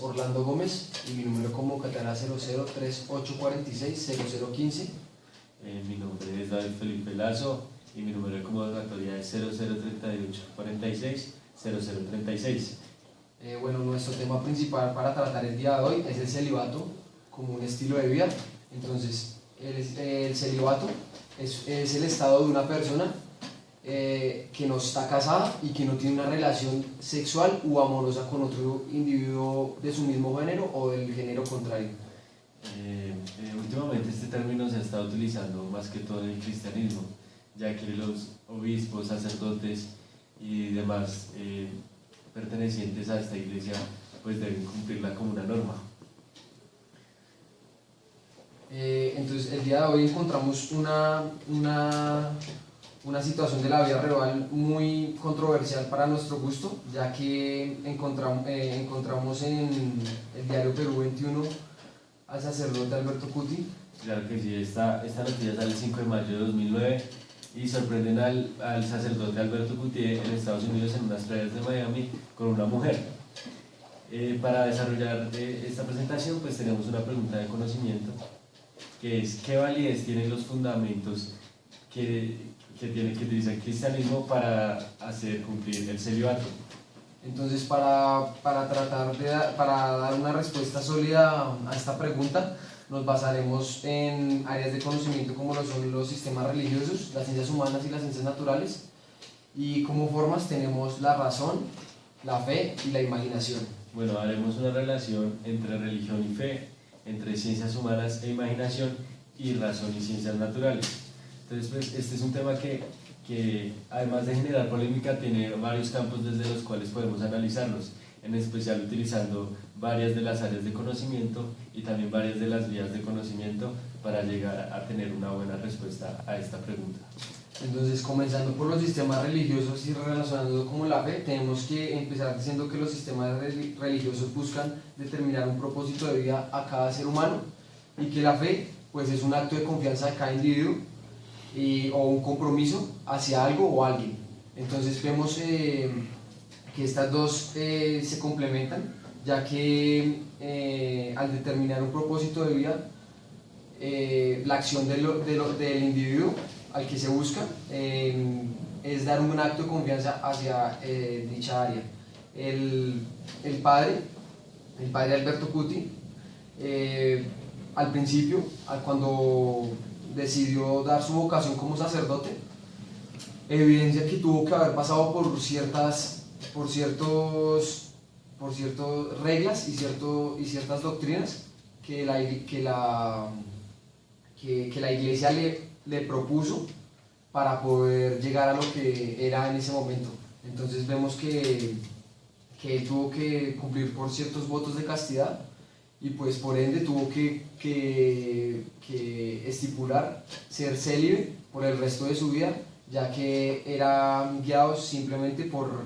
Orlando Gómez y mi número convocatoria 0038460015. Mi nombre es David Felipe Lazo y mi número de convocatoria es 0038460036. Bueno, nuestro tema principal para tratar el día de hoy es el celibato como un estilo de vida. Entonces, el celibato es el estado de una persona que no está casada y que no tiene una relación sexual u amorosa con otro individuo de su mismo género o del género contrario. Últimamente este término se ha estado utilizando más que todo en el cristianismo, ya que los obispos, sacerdotes y demás pertenecientes a esta iglesia pues deben cumplirla como una norma. Entonces el día de hoy encontramos una situación de la vida real muy controversial para nuestro gusto, ya que encontramos en el diario Perú 21 al sacerdote Alberto Cuti. Claro que sí, esta noticia sale el 5 de mayo de 2009 y sorprenden al sacerdote Alberto Cuti en Estados Unidos en unas playas de Miami con una mujer. Para desarrollar esta presentación pues tenemos una pregunta de conocimiento, que es ¿qué validez tienen los fundamentos que utiliza el cristianismo para hacer cumplir el celibato? Entonces, para dar una respuesta sólida a esta pregunta, nos basaremos en áreas de conocimiento como lo son los sistemas religiosos, las ciencias humanas y las ciencias naturales, y como formas tenemos la razón, la fe y la imaginación. Bueno, haremos una relación entre religión y fe, entre ciencias humanas e imaginación, y razón y ciencias naturales. Entonces, pues, este es un tema que además de generar polémica, tiene varios campos desde los cuales podemos analizarlos, en especial utilizando varias de las áreas de conocimiento y también varias de las vías de conocimiento para llegar a tener una buena respuesta a esta pregunta. Entonces, comenzando por los sistemas religiosos y relacionándolo como la fe, tenemos que empezar diciendo que los sistemas religiosos buscan determinar un propósito de vida a cada ser humano y que la fe pues, es un acto de confianza de cada individuo o un compromiso hacia algo o alguien. Entonces vemos que estas dos se complementan, ya que al determinar un propósito de vida, la acción del individuo al que se busca es dar un acto de confianza hacia dicha área. El padre Alberto Cuti, al principio, cuando decidió dar su vocación como sacerdote, evidencia que tuvo que haber pasado por ciertas reglas y ciertas doctrinas que la iglesia le propuso para poder llegar a lo que era en ese momento. Entonces vemos que él tuvo que cumplir por ciertos votos de castidad y pues por ende tuvo que estipular ser célibe por el resto de su vida, ya que eran guiados simplemente por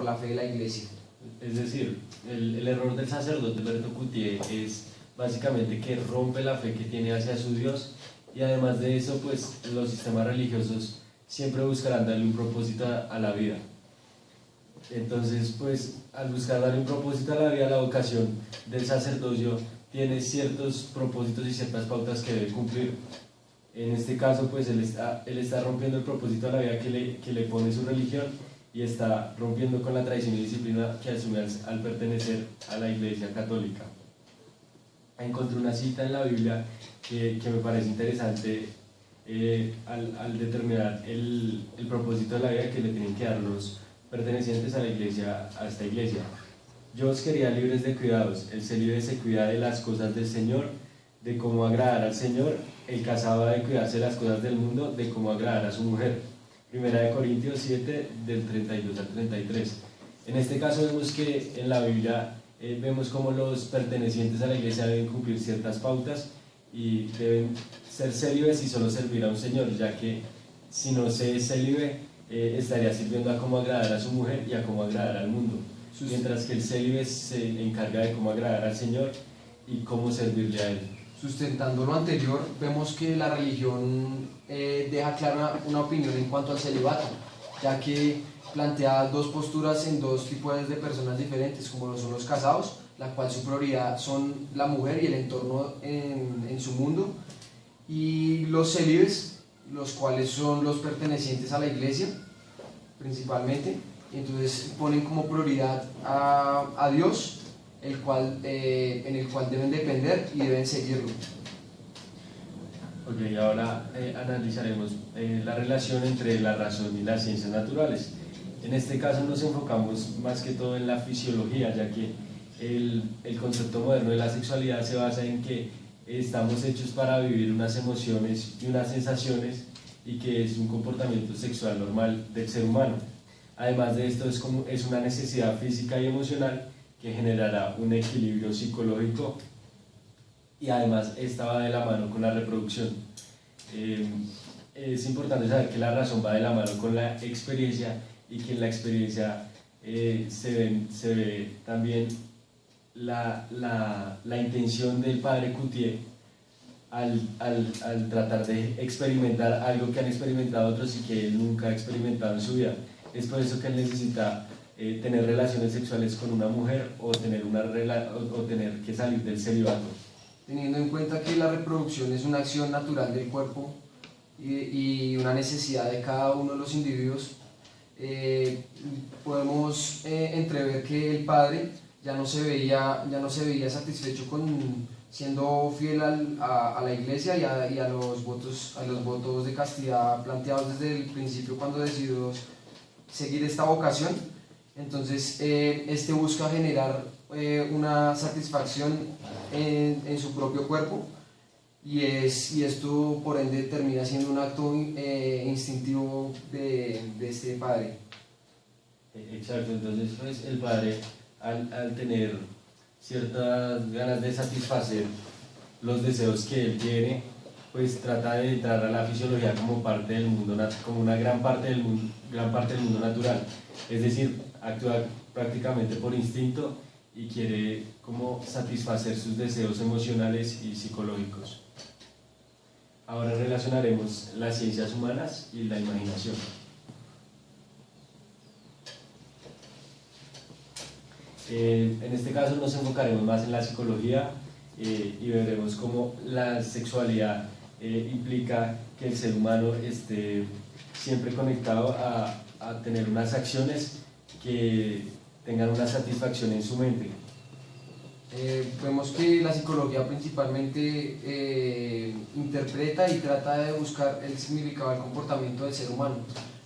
la fe de la iglesia. Es decir, el error del sacerdote Alberto Cuti es básicamente que rompe la fe que tiene hacia su Dios, y además de eso pues los sistemas religiosos siempre buscarán darle un propósito a la vida. Entonces, pues, al buscar darle un propósito a la vida, la vocación del sacerdocio tiene ciertos propósitos y ciertas pautas que debe cumplir. En este caso, pues, él está rompiendo el propósito a la vida que le pone su religión, y está rompiendo con la tradición y disciplina que asume al pertenecer a la Iglesia Católica. Encontré una cita en la Biblia que me parece interesante al determinar el propósito de la vida que le tienen que dar los pertenecientes a esta iglesia. Yo os quería libres de cuidados. El célibe se cuida de las cosas del Señor, de cómo agradar al Señor. El casado ha de cuidarse de las cosas del mundo, de cómo agradar a su mujer. 1 Corintios 7, del 32 al 33. En este caso vemos que en la Biblia vemos cómo los pertenecientes a la iglesia deben cumplir ciertas pautas y deben ser célibes y solo servir a un Señor, ya que si no se es célibe, estaría sirviendo a cómo agradar a su mujer y a cómo agradar al mundo, mientras que el célibe se encarga de cómo agradar al Señor y cómo servirle a Él. Sustentando lo anterior, vemos que la religión deja clara una opinión en cuanto al celibato, ya que plantea dos posturas en dos tipos de personas diferentes, como lo son los casados, la cual su prioridad son la mujer y el entorno en su mundo, y los célibes, los cuales son los pertenecientes a la iglesia, principalmente. Entonces ponen como prioridad a Dios, en el cual deben depender y deben seguirlo. Ok, ahora analizaremos la relación entre la razón y las ciencias naturales. En este caso nos enfocamos más que todo en la fisiología, ya que el concepto moderno de la sexualidad se basa en que estamos hechos para vivir unas emociones y unas sensaciones, y que es un comportamiento sexual normal del ser humano. Además de esto, es una necesidad física y emocional que generará un equilibrio psicológico, y además esta va de la mano con la reproducción. Es importante saber que la razón va de la mano con la experiencia, y que en la experiencia se ve también la intención del padre Coutier al tratar de experimentar algo que han experimentado otros y que él nunca ha experimentado en su vida. Es por eso que él necesita tener relaciones sexuales con una mujer, o tener que salir del celibato. Teniendo en cuenta que la reproducción es una acción natural del cuerpo y una necesidad de cada uno de los individuos, podemos entrever que el padre ya no se veía satisfecho con siendo fiel a la iglesia y a los votos de castidad planteados desde el principio cuando decidió seguir esta vocación. Entonces este busca generar una satisfacción en su propio cuerpo, y esto por ende termina siendo un acto instintivo de este padre. Exacto, entonces pues el padre al tener ciertas ganas de satisfacer los deseos que él tiene, pues trata de entrar a la fisiología como parte del mundo, como una gran parte del mundo natural. Es decir, actúa prácticamente por instinto y quiere como satisfacer sus deseos emocionales y psicológicos. Ahora relacionaremos las ciencias humanas y la imaginación. En este caso nos enfocaremos más en la psicología, y veremos cómo la sexualidad implica que el ser humano esté siempre conectado a tener unas acciones que tengan una satisfacción en su mente. Vemos que la psicología principalmente interpreta y trata de buscar el significado del comportamiento del ser humano.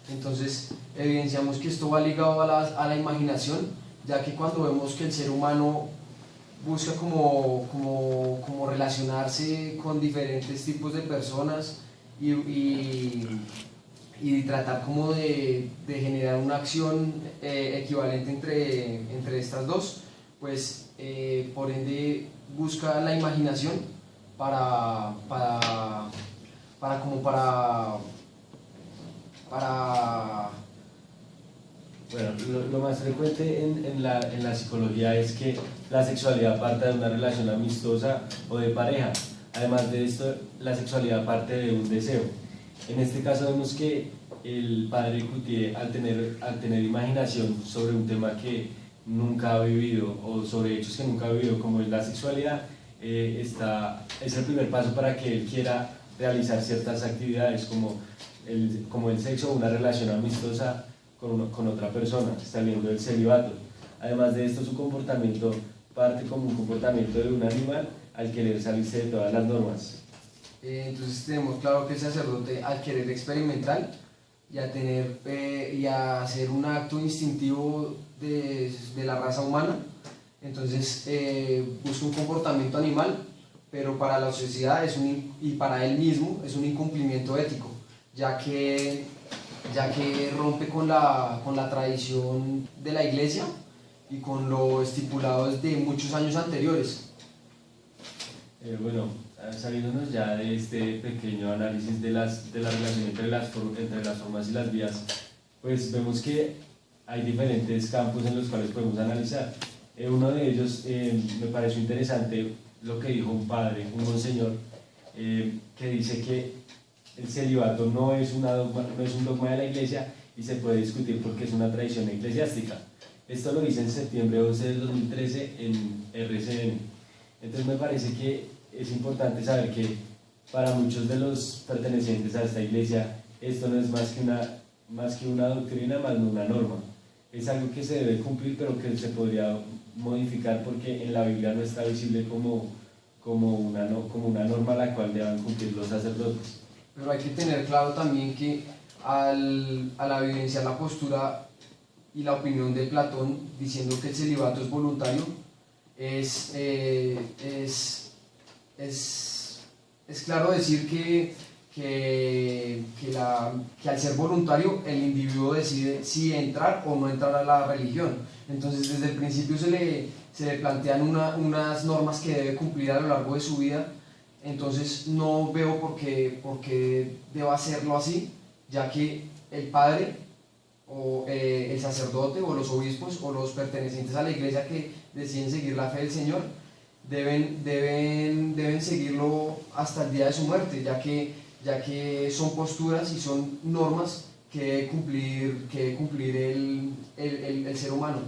Entonces evidenciamos que esto va ligado a la imaginación, ya que cuando vemos que el ser humano busca como relacionarse con diferentes tipos de personas y tratar como de generar una acción equivalente entre estas dos, pues por ende busca la imaginación para Bueno, lo más frecuente en la psicología es que la sexualidad parte de una relación amistosa o de pareja. Además de esto, la sexualidad parte de un deseo. En este caso vemos que el padre Coutier, al tener imaginación sobre un tema que nunca ha vivido, o sobre hechos que nunca ha vivido, como es la sexualidad, es el primer paso para que él quiera realizar ciertas actividades como el sexo o una relación amistosa con otra persona, saliendo del celibato. Además de esto, su comportamiento parte como un comportamiento de un animal al querer salirse de todas las normas. Entonces tenemos claro que el sacerdote, al querer experimentar y a hacer un acto instintivo de la raza humana, entonces busca un comportamiento animal, pero para la sociedad y para él mismo es un incumplimiento ético, ya que rompe con la tradición de la iglesia y con lo estipulado desde muchos años anteriores. Bueno, saliéndonos ya de este pequeño análisis de la relación entre las formas y las vías, pues vemos que hay diferentes campos en los cuales podemos analizar. Uno de ellos me pareció interesante lo que dijo un monseñor, que dice que el celibato no es un dogma de la iglesia, y se puede discutir porque es una tradición eclesiástica. Esto lo hice en septiembre 11 del 2013 en RCN. Entonces me parece que es importante saber que para muchos de los pertenecientes a esta iglesia esto no es más que una doctrina, más no una norma. Es algo que se debe cumplir, pero que se podría modificar porque en la Biblia no está visible como una norma a la cual deban cumplir los sacerdotes. Pero hay que tener claro también que al evidenciar la postura y la opinión de Platón diciendo que el celibato es voluntario, es claro decir que al ser voluntario el individuo decide si entrar o no entrar a la religión. Entonces desde el principio se le plantean unas normas que debe cumplir a lo largo de su vida. Entonces no veo por qué deba hacerlo así, ya que el padre o el sacerdote o los obispos o los pertenecientes a la iglesia que deciden seguir la fe del Señor deben seguirlo hasta el día de su muerte, ya que son posturas y son normas que debe cumplir el ser humano.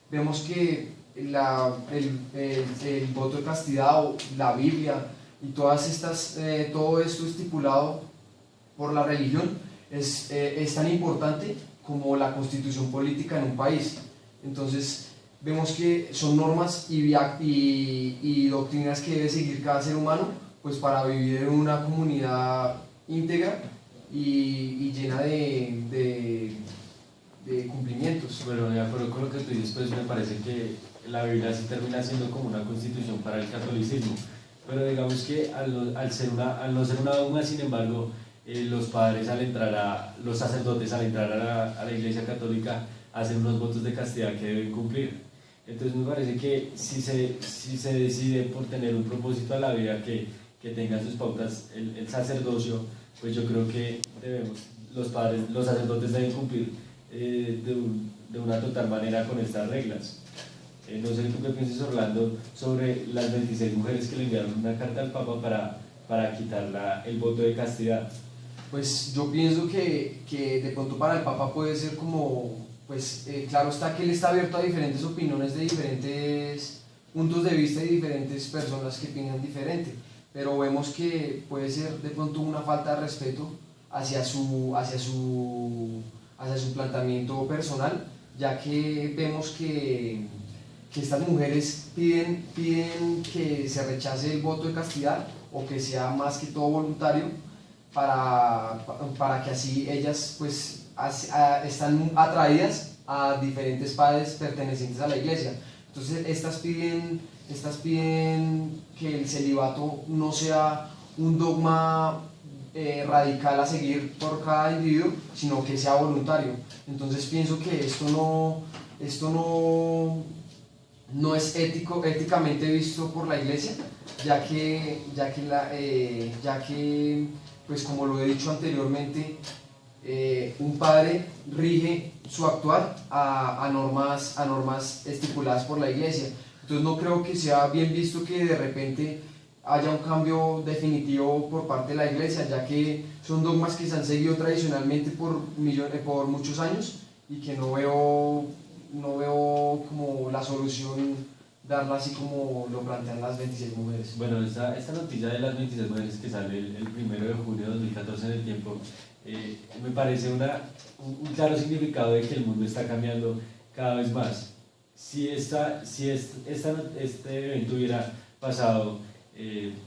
Vemos que el voto de castidad o la Biblia y todo esto estipulado por la religión es tan importante como la constitución política en un país. Entonces vemos que son normas y doctrinas que debe seguir cada ser humano pues para vivir en una comunidad íntegra y llena de cumplimientos. Bueno, de acuerdo con lo que tú dices, pues me parece que la Biblia sí termina siendo como una constitución para el catolicismo, pero digamos que al no ser una dogma, sin embargo, los sacerdotes al entrar a la Iglesia Católica hacen unos votos de castidad que deben cumplir. Entonces me parece que si se decide por tener un propósito a la vida que tenga sus pautas el sacerdocio, pues yo creo que los sacerdotes deben cumplir de una total manera con estas reglas. No sé tú qué piensas, Orlando, sobre las 26 mujeres que le enviaron una carta al Papa para quitar el voto de castidad. Pues yo pienso que de pronto para el Papa puede ser como, pues claro está que él está abierto a diferentes opiniones de diferentes puntos de vista y diferentes personas que piensan diferente, pero vemos que puede ser de pronto una falta de respeto hacia su planteamiento personal, ya que vemos que estas mujeres piden que se rechace el voto de castidad o que sea más que todo voluntario para que así ellas pues están atraídas a diferentes padres pertenecientes a la iglesia. Entonces estas piden que el celibato no sea un dogma radical a seguir por cada individuo, sino que sea voluntario. Entonces pienso que esto no es éticamente visto por la iglesia, ya que pues como lo he dicho anteriormente, un padre rige su actuar a normas estipuladas por la iglesia. Entonces no creo que sea bien visto que de repente haya un cambio definitivo por parte de la iglesia, ya que son dogmas que se han seguido tradicionalmente por muchos años y que no veo como la solución darla así como lo plantean las 26 mujeres. Bueno, esta noticia de las 26 mujeres que sale el 1 de junio de 2014 en El Tiempo, me parece un claro significado de que el mundo está cambiando cada vez más. Si este evento hubiera pasado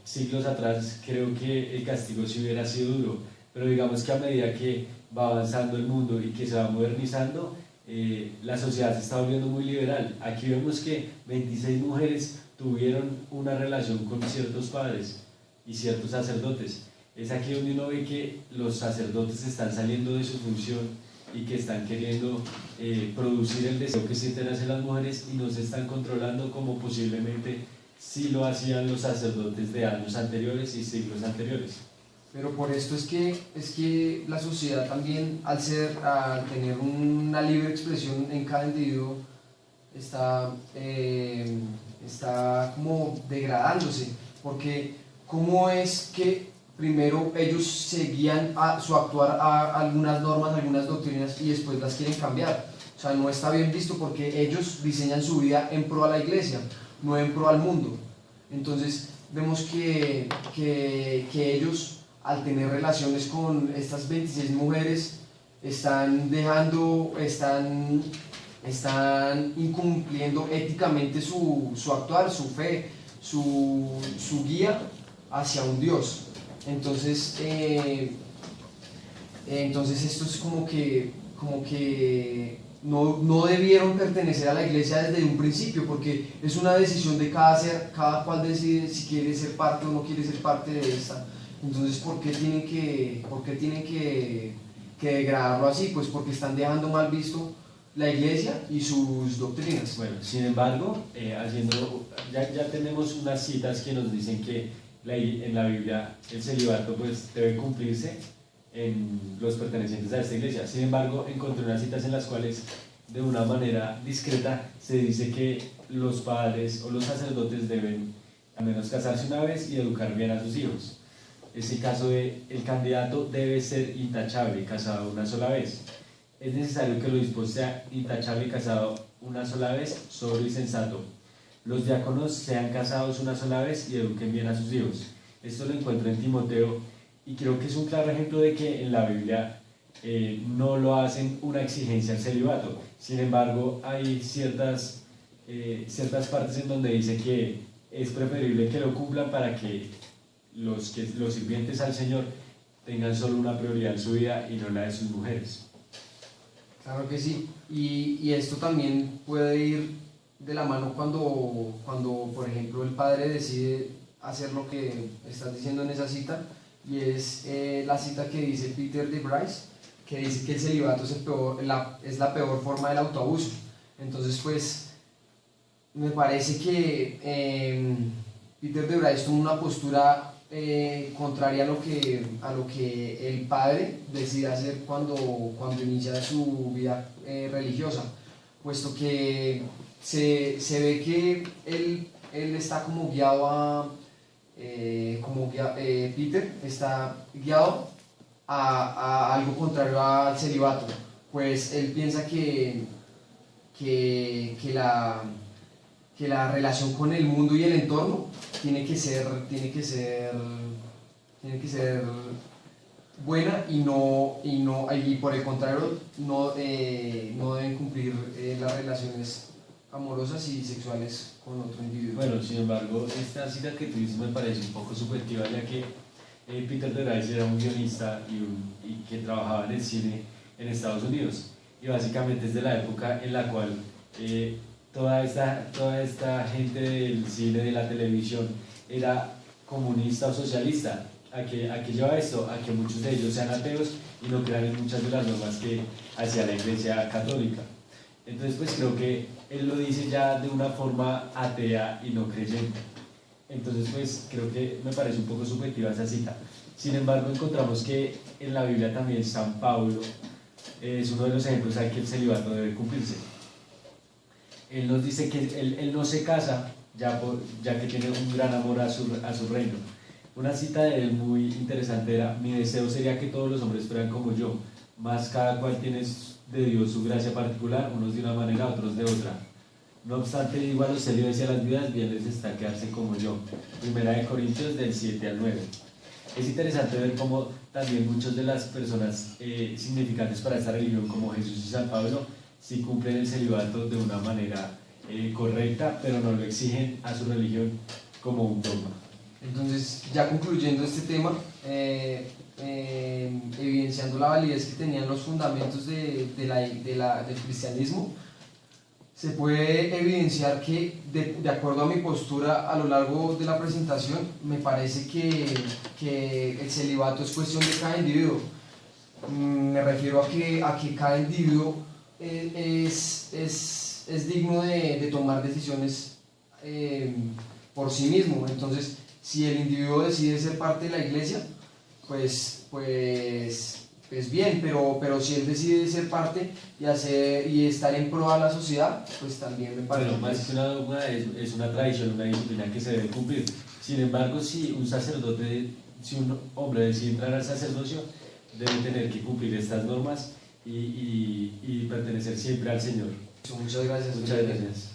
siglos atrás, creo que el castigo sí hubiera sido duro, pero digamos que a medida que va avanzando el mundo y que se va modernizando, la sociedad se está volviendo muy liberal. Aquí vemos que 26 mujeres tuvieron una relación con ciertos padres y ciertos sacerdotes. Es aquí donde uno ve que los sacerdotes están saliendo de su función y que están queriendo producir el deseo que sienten hacia las mujeres y no se están controlando como posiblemente sí lo hacían los sacerdotes de años anteriores y siglos anteriores. Pero por esto es que la sociedad también, al tener una libre expresión en cada individuo, está como degradándose, porque ¿cómo es que primero ellos se guían a su actuar a algunas normas, algunas doctrinas y después las quieren cambiar. O sea, no está bien visto porque ellos diseñan su vida en pro a la iglesia, no en pro al mundo. Entonces vemos que ellos, al tener relaciones con estas 26 mujeres, están incumpliendo éticamente su actuar, su fe, su guía hacia un Dios. Entonces esto es como que no debieron pertenecer a la iglesia desde un principio, porque es una decisión de cada cual decide si quiere ser parte o no quiere ser parte de esta. Entonces, ¿por qué tienen que degradarlo así? Pues porque están dejando mal visto la iglesia y sus doctrinas. Bueno, sin embargo, ya tenemos unas citas que nos dicen que en la Biblia el celibato pues debe cumplirse en los pertenecientes a esta iglesia. Sin embargo, encontré unas citas en las cuales de una manera discreta se dice que los padres o los sacerdotes deben al menos casarse una vez y educar bien a sus hijos. Ese caso de el candidato debe ser intachable, casado una sola vez. Es necesario que el obispo sea intachable y casado una sola vez, sobrio y sensato. Los diáconos sean casados una sola vez y eduquen bien a sus hijos. Esto lo encuentro en Timoteo y creo que es un claro ejemplo de que en la Biblia no lo hacen una exigencia al celibato. Sin embargo, hay ciertas partes en donde dice que es preferible que lo cumplan para que los sirvientes al Señor tengan solo una prioridad en su vida y no la de sus mujeres. Claro que sí, y esto también puede ir de la mano cuando, por ejemplo, el padre decide hacer lo que estás diciendo en esa cita, y es la cita que dice Peter de Bryce, que dice que el celibato es la peor forma del autoabuso. Entonces, pues, me parece que Peter de Bryce toma una postura contraria a lo que el padre decide hacer cuando inicia su vida religiosa, puesto que se ve que él está como guiado Peter está guiado a algo contrario al celibato, pues él piensa que la relación con el mundo y el entorno tiene que ser buena y por el contrario no deben cumplir las relaciones amorosas y sexuales con otro individuo. Bueno, sin embargo, esta cita que tú dices me parece un poco subjetiva, ya que Peter de Bryce era un guionista y que trabajaba en el cine en Estados Unidos, y básicamente es de la época en la cual toda esta gente del cine, de la televisión, era comunista o socialista. ¿A qué lleva esto? A que muchos de ellos sean ateos y no crean en muchas de las normas que hacía la Iglesia Católica. Entonces, pues creo que él lo dice ya de una forma atea y no creyente. Entonces, pues creo que me parece un poco subjetiva esa cita. Sin embargo, encontramos que en la Biblia también San Pablo es uno de los ejemplos en que el celibato debe cumplirse. Él nos dice que él no se casa ya que tiene un gran amor a su reino. Una cita de él muy interesante era: mi deseo sería que todos los hombres fueran como yo, mas cada cual tiene de Dios su gracia particular, unos de una manera, otros de otra. No obstante, digo a los célibes y a las viudas, bien les está quedarse como yo. Primera de Corintios del 7 al 9. Es interesante ver cómo también muchas de las personas significantes para esta religión, como Jesús y San Pablo, sí cumplen el celibato de una manera correcta, pero no lo exigen a su religión como un dogma. Entonces, ya concluyendo este tema, evidenciando la validez que tenían los fundamentos del cristianismo, se puede evidenciar que, de acuerdo a mi postura a lo largo de la presentación, me parece que el celibato es cuestión de cada individuo. Me refiero a que cada individuo es digno de tomar decisiones por sí mismo. Entonces, si el individuo decide ser parte de la iglesia, pues bien, pero si él decide ser parte y estar en pro a la sociedad, pues también me parece. Bueno, más que una dogma es una tradición, una disciplina que se debe cumplir. Sin embargo, si un sacerdote si un hombre decide entrar al sacerdocio, debe tener que cumplir estas normas y pertenecer siempre al Señor. Muchas gracias. Muchas gracias.